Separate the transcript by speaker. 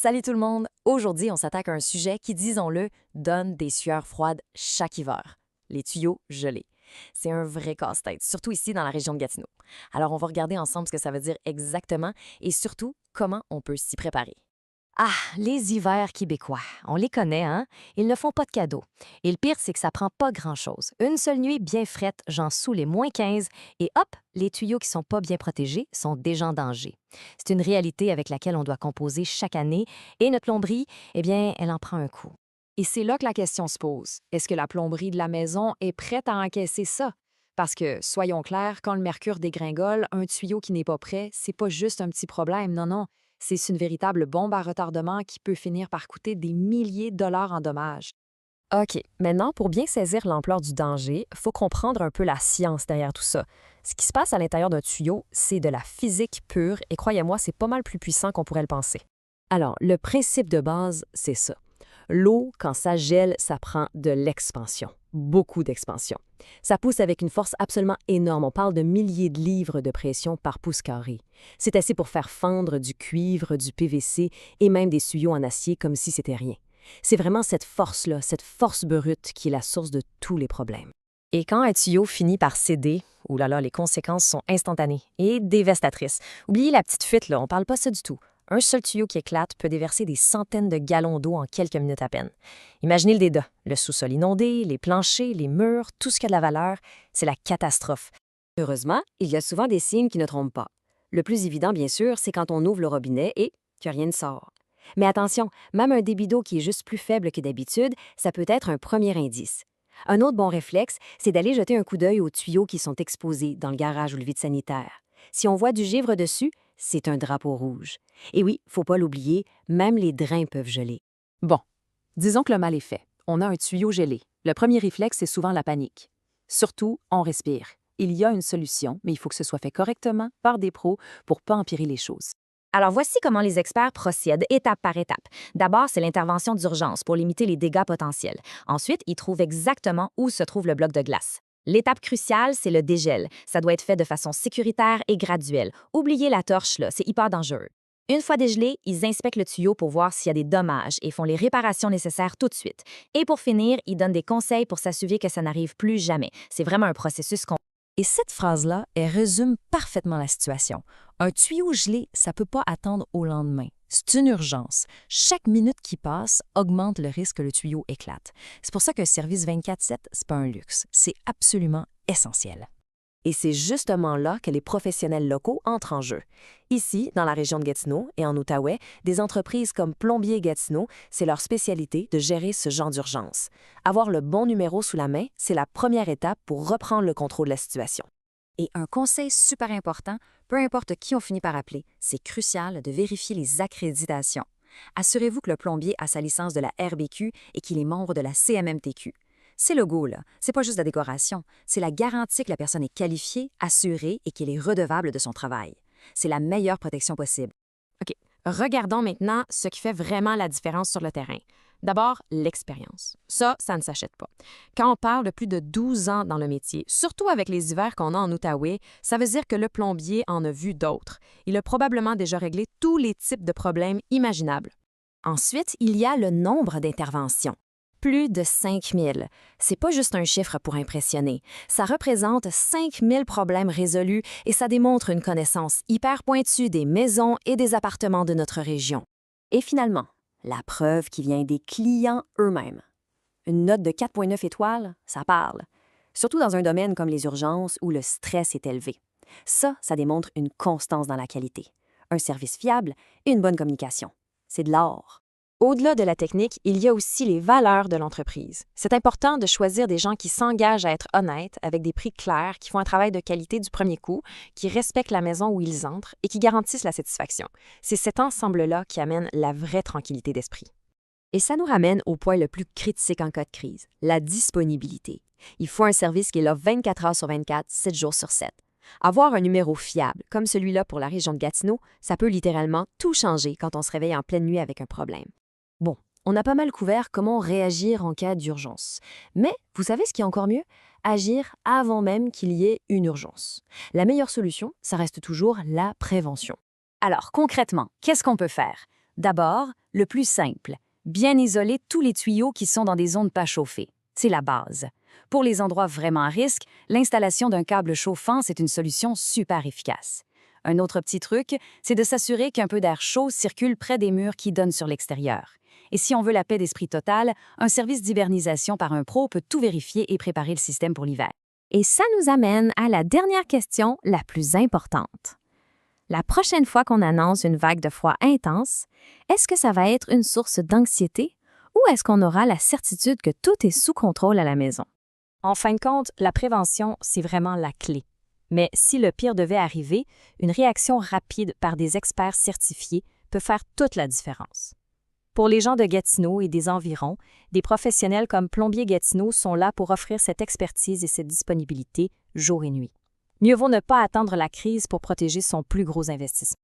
Speaker 1: Salut tout le monde! Aujourd'hui, on s'attaque à un sujet qui, disons-le, donne des sueurs froides chaque hiver. Les tuyaux gelés. C'est un vrai casse-tête, surtout ici dans la région de Gatineau. Alors, on va regarder ensemble ce que ça veut dire exactement et surtout, comment on peut s'y préparer.
Speaker 2: Ah, les hivers québécois, on les connaît, hein? Ils ne font pas de cadeaux. Et le pire, c'est que ça prend pas grand-chose. Une seule nuit bien frette, genre sous les -15, et hop, les tuyaux qui sont pas bien protégés sont déjà en danger. C'est une réalité avec laquelle on doit composer chaque année, et notre plomberie, eh bien, elle en prend un coup.
Speaker 3: Et c'est là que la question se pose. Est-ce que la plomberie de la maison est prête à encaisser ça? Parce que, soyons clairs, quand le mercure dégringole, un tuyau qui n'est pas prêt, c'est pas juste un petit problème, non. C'est une véritable bombe à retardement qui peut finir par coûter des milliers de dollars en dommages.
Speaker 4: OK, maintenant, pour bien saisir l'ampleur du danger, il faut comprendre un peu la science derrière tout ça. Ce qui se passe à l'intérieur d'un tuyau, c'est de la physique pure et croyez-moi, c'est pas mal plus puissant qu'on pourrait le penser. Alors, le principe de base, c'est ça. L'eau, quand ça gèle, ça prend de l'expansion, beaucoup d'expansion. Ça pousse avec une force absolument énorme. On parle de milliers de livres de pression par pouce carré. C'est assez pour faire fendre du cuivre, du PVC et même des tuyaux en acier comme si c'était rien. C'est vraiment cette force-là, cette force brute qui est la source de tous les problèmes.
Speaker 2: Et quand un tuyau finit par céder, oh là là, les conséquences sont instantanées et dévastatrices. Oubliez la petite fuite, là, on parle pas ça du tout. Un seul tuyau qui éclate peut déverser des centaines de gallons d'eau en quelques minutes à peine. Imaginez le dégât. Le sous-sol inondé, les planchers, les murs, tout ce qui a de la valeur, c'est la catastrophe.
Speaker 5: Heureusement, il y a souvent des signes qui ne trompent pas. Le plus évident, bien sûr, c'est quand on ouvre le robinet et que rien ne sort. Mais attention, même un débit d'eau qui est juste plus faible que d'habitude, ça peut être un premier indice. Un autre bon réflexe, c'est d'aller jeter un coup d'œil aux tuyaux qui sont exposés dans le garage ou le vide sanitaire. Si on voit du givre dessus, c'est un drapeau rouge. Et oui, faut pas l'oublier, même les drains peuvent geler.
Speaker 3: Bon, disons que le mal est fait. On a un tuyau gelé. Le premier réflexe, c'est souvent la panique. Surtout, on respire. Il y a une solution, mais il faut que ce soit fait correctement par des pros pour pas empirer les choses.
Speaker 2: Alors voici comment les experts procèdent étape par étape. D'abord, c'est l'intervention d'urgence pour limiter les dégâts potentiels. Ensuite, ils trouvent exactement où se trouve le bloc de glace. L'étape cruciale, c'est le dégel. Ça doit être fait de façon sécuritaire et graduelle. Oubliez la torche, là, c'est hyper dangereux. Une fois dégelé, ils inspectent le tuyau pour voir s'il y a des dommages et font les réparations nécessaires tout de suite. Et pour finir, ils donnent des conseils pour s'assurer que ça n'arrive plus jamais. C'est vraiment un processus
Speaker 1: Et cette phrase-là, elle résume parfaitement la situation. Un tuyau gelé, ça ne peut pas attendre au lendemain. C'est une urgence. Chaque minute qui passe augmente le risque que le tuyau éclate. C'est pour ça qu'un service 24/7, c'est pas un luxe. C'est absolument essentiel.
Speaker 4: Et c'est justement là que les professionnels locaux entrent en jeu. Ici, dans la région de Gatineau et en Outaouais, des entreprises comme Plombier Gatineau, c'est leur spécialité de gérer ce genre d'urgence. Avoir le bon numéro sous la main, c'est la première étape pour reprendre le contrôle de la situation.
Speaker 5: Et un conseil super important, peu importe qui on finit par appeler, c'est crucial de vérifier les accréditations. Assurez-vous que le plombier a sa licence de la RBQ et qu'il est membre de la CMMTQ. C'est le go, là. C'est pas juste la décoration. C'est la garantie que la personne est qualifiée, assurée et qu'elle est redevable de son travail. C'est la meilleure protection possible.
Speaker 3: OK. Regardons maintenant ce qui fait vraiment la différence sur le terrain. D'abord, l'expérience. Ça ne s'achète pas. Quand on parle de plus de 12 ans dans le métier, surtout avec les hivers qu'on a en Outaouais, ça veut dire que le plombier en a vu d'autres. Il a probablement déjà réglé tous les types de problèmes imaginables.
Speaker 5: Ensuite, il y a le nombre d'interventions. Plus de 5000. C'est pas juste un chiffre pour impressionner. Ça représente 5000 problèmes résolus et ça démontre une connaissance hyper pointue des maisons et des appartements de notre région. Et finalement, la preuve qui vient des clients eux-mêmes. Une note de 4,9 étoiles, ça parle. Surtout dans un domaine comme les urgences où le stress est élevé. Ça démontre une constance dans la qualité. Un service fiable et une bonne communication. C'est de l'or.
Speaker 3: Au-delà de la technique, il y a aussi les valeurs de l'entreprise. C'est important de choisir des gens qui s'engagent à être honnêtes, avec des prix clairs, qui font un travail de qualité du premier coup, qui respectent la maison où ils entrent et qui garantissent la satisfaction. C'est cet ensemble-là qui amène la vraie tranquillité d'esprit.
Speaker 5: Et ça nous ramène au point le plus critique en cas de crise, la disponibilité. Il faut un service qui est là 24 heures sur 24, 7 jours sur 7. Avoir un numéro fiable, comme celui-là pour la région de Gatineau, ça peut littéralement tout changer quand on se réveille en pleine nuit avec un problème. Bon, on a pas mal couvert comment réagir en cas d'urgence. Mais vous savez ce qui est encore mieux? Agir avant même qu'il y ait une urgence. La meilleure solution, ça reste toujours la prévention. Alors concrètement, qu'est-ce qu'on peut faire? D'abord, Le plus simple, bien isoler tous les tuyaux qui sont dans des zones pas chauffées. C'est la base. Pour les endroits vraiment à risque, l'installation d'un câble chauffant, c'est une solution super efficace. Un autre petit truc, c'est de s'assurer qu'un peu d'air chaud circule près des murs qui donnent sur l'extérieur. Et si on veut la paix d'esprit totale, un service d'hibernisation par un pro peut tout vérifier et préparer le système pour l'hiver.
Speaker 2: Et ça nous amène à la dernière question, la plus importante. La prochaine fois qu'on annonce une vague de froid intense, est-ce que ça va être une source d'anxiété ou est-ce qu'on aura la certitude que tout est sous contrôle à la maison?
Speaker 4: En fin de compte, la prévention, c'est vraiment la clé. Mais si le pire devait arriver, une réaction rapide par des experts certifiés peut faire toute la différence. Pour les gens de Gatineau et des environs, des professionnels comme Plombier Gatineau sont là pour offrir cette expertise et cette disponibilité jour et nuit. Mieux vaut ne pas attendre la crise pour protéger son plus gros investissement.